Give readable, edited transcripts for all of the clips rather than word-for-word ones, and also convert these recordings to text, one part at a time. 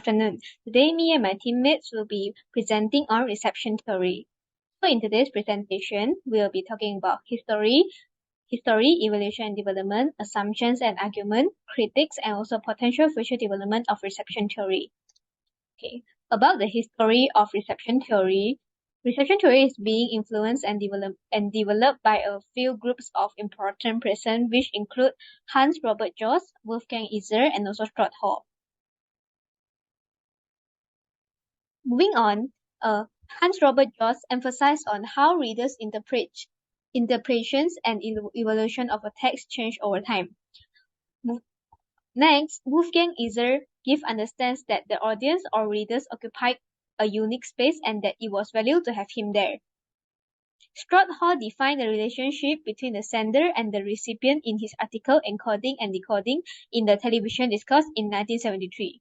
afternoon. Today, me and my teammates will be presenting on reception theory. So in today's presentation, we'll be talking about history, evolution and development, assumptions and argument, critics, and also potential future development of reception theory. Okay, about the history of reception theory. Reception theory is being influenced and developed by a few groups of important persons, which include Hans Robert Jost, Wolfgang Iser, and also Strauss Hall. Moving on, Hans Robert Jost emphasized on how readers interpretations and evolution of a text change over time. Next, Wolfgang Iser understands that the audience or readers occupied a unique space and that it was valuable to have him there. Strauss Hall defined the relationship between the sender and the recipient in his article Encoding and Decoding in the Television Discourse in 1973.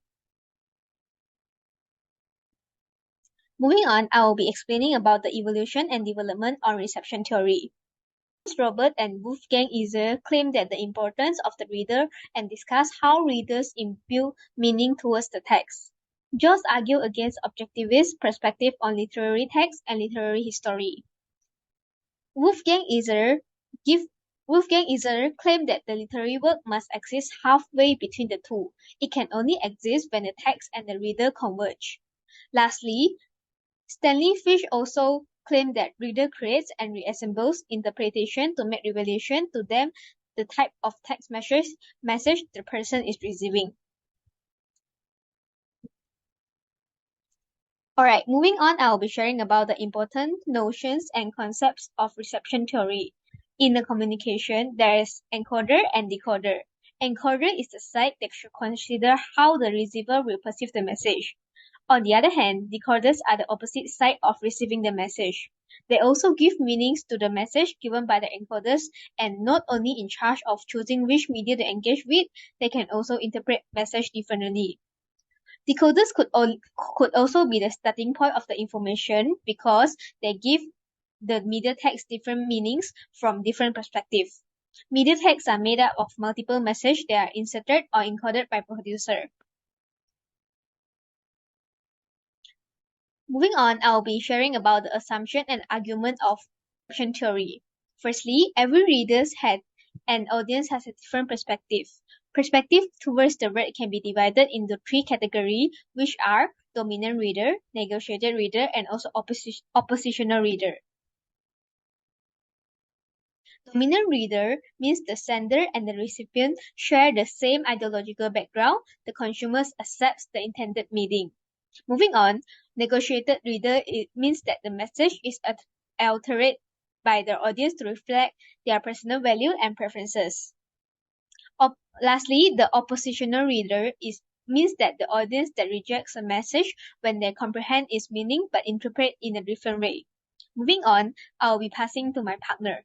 Moving on, I will be explaining about the evolution and development on reception theory. Hans Robert and Wolfgang Iser claim that the importance of the reader and discuss how readers impute meaning towards the text. Jost argued against objectivist perspective on literary text and literary history. Wolfgang Iser claimed that the literary work must exist halfway between the two. It can only exist when the text and the reader converge. Lastly, Stanley Fish also claimed that reader creates and reassembles interpretation to make revelation to them the type of text message the person is receiving. Alright, moving on, I will be sharing about the important notions and concepts of reception theory. In the communication, there is encoder and decoder. Encoder is the side that should consider how the receiver will perceive the message. On the other hand, decoders are the opposite side of receiving the message. They also give meanings to the message given by the encoders and not only in charge of choosing which media to engage with, they can also interpret message differently. Decoders could also be the starting point of the information because they give the media text different meanings from different perspectives. Media texts are made up of multiple messages that are inserted or encoded by producer. Moving on, I'll be sharing about the assumption and argument of reception theory. Firstly, every reader and audience has a different perspective. Perspective towards the read can be divided into three categories, which are dominant reader, negotiated reader, and also oppositional reader. Dominant reader means the sender and the recipient share the same ideological background. The consumer accepts the intended meaning. Moving on, negotiated reader, it means that the message is altered by the audience to reflect their personal value and preferences. Lastly, the oppositional reader means that the audience that rejects a message when they comprehend its meaning but interpret in a different way. Moving on, I'll be passing to my partner.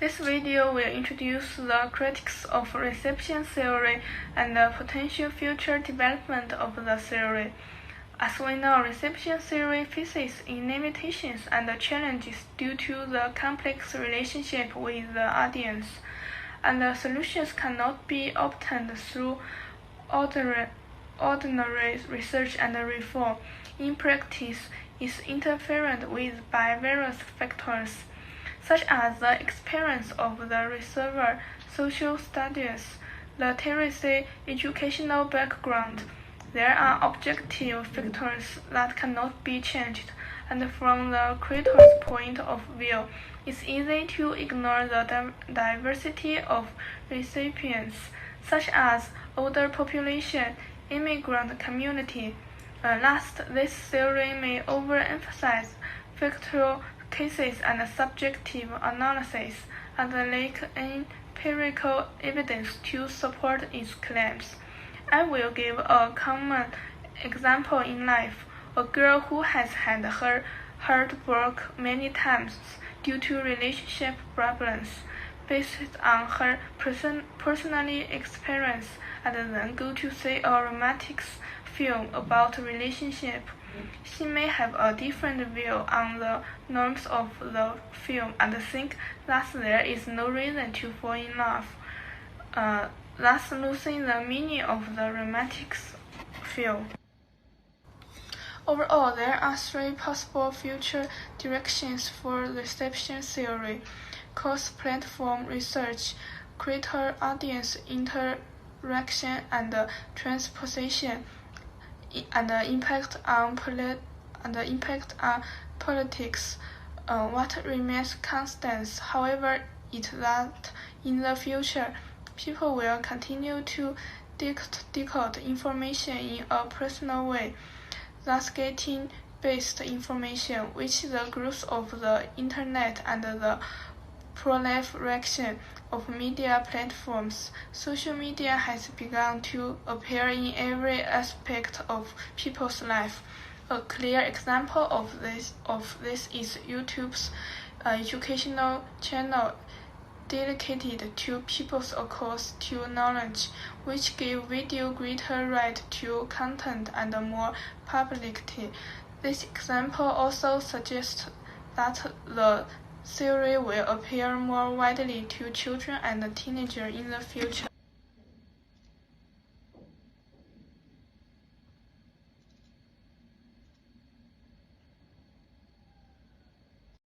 This video will introduce the critics of reception theory and the potential future development of the theory. As we know, reception theory faces limitations and challenges due to the complex relationship with the audience, and the solutions cannot be obtained through ordinary research and reform. In practice, is interfered with by various factors, such as the experience of the receiver, social status, literacy, educational background. There are objective factors that cannot be changed, and from the creator's point of view, it's easy to ignore the diversity of recipients, such as older population, immigrant community. Last, this theory may overemphasize factual cases and subjective analysis, and lack empirical evidence to support its claims. I will give a common example in life. A girl who has had her heart broke many times due to relationship problems, based on her personal experience, and then go to see a romantic film about relationship. She may have a different view on the norms of the film and think that there is no reason to fall in love, thus losing the meaning of the romantic field. Overall, there are three possible future directions for reception theory: cross-platform research, creator audience interaction, and transposition, and the impact on politics. What remains constant, however, is that in the future, people will continue to decode information in a personal way, thus getting based information, which the growth of the Internet and the proliferation of media platforms. Social media has begun to appear in every aspect of people's life. A clear example of this is YouTube's educational channel dedicated to people's access to knowledge, which give video greater right to content and more publicity. This example also suggests that the theory will appear more widely to children and teenagers in the future.